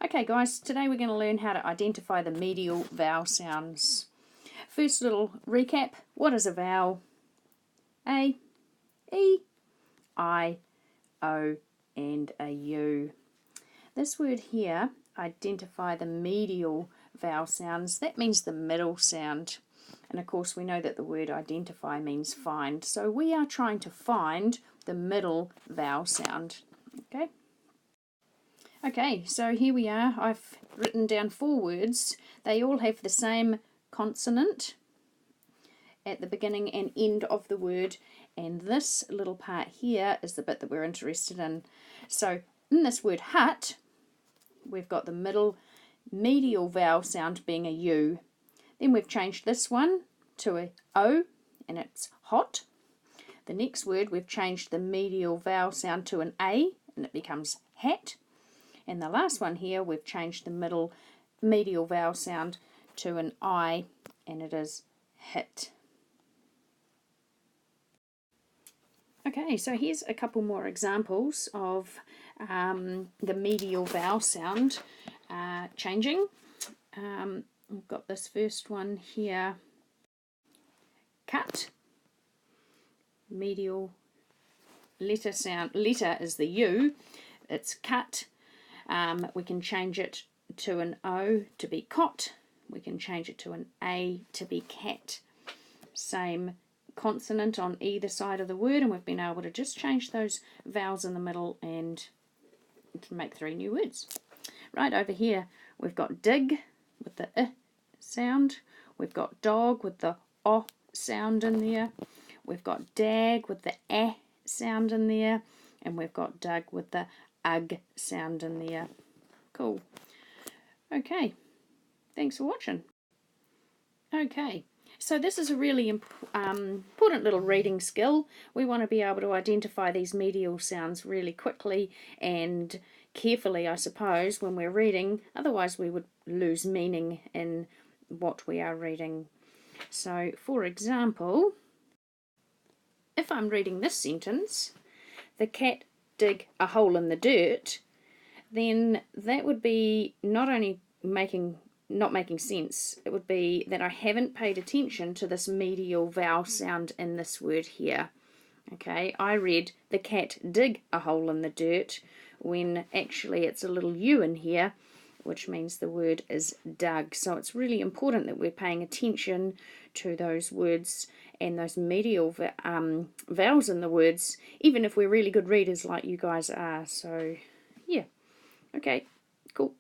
Okay guys, today we're going to learn how to identify the medial vowel sounds. First little recap, what is a vowel? A, E, I, O and a U. This word here, identify the medial vowel sounds, that means the middle sound. And of course we know that the word identify means find. So we are trying to find the middle vowel sound. Okay, so here we are. I've written down 4 words. They all have the same consonant at the beginning and end of the word, and this little part here is the bit that we're interested in. So in this word hut, we've got the middle medial vowel sound being a U. Then we've changed this one to a O, and it's hot. The next word we've changed the medial vowel sound to an A, and it becomes hat. And the last one here, we've changed the middle medial vowel sound to an I, and it is hit. Okay, so here's a couple more examples of the medial vowel sound changing. We've got this first one here, cut, medial letter sound, letter is the U, it's cut. We can change it to an O to be cot. We can change it to an A to be cat. Same consonant on either side of the word, and we've been able to just change those vowels in the middle and make 3 new words. Right over here we've got dig with the I sound. We've got dog with the O sound in there. We've got dag with the A sound in there. And we've got dug with the ug sound in there. Cool. Okay, thanks for watching. Okay, so this is a really important little reading skill. We want to be able to identify these medial sounds really quickly and carefully, I suppose, when we're reading. Otherwise we would lose meaning in what we are reading. So, for example, if I'm reading this sentence, the cat dig a hole in the dirt, then that would be not only not making sense, it would be that I haven't paid attention to this medial vowel sound in this word here. Okay, I read the cat dig a hole in the dirt when actually it's a little U in here, which means the word is dug. So it's really important that we're paying attention to those words and those medial vowels in the words, even if we're really good readers like you guys are. So yeah, okay, cool.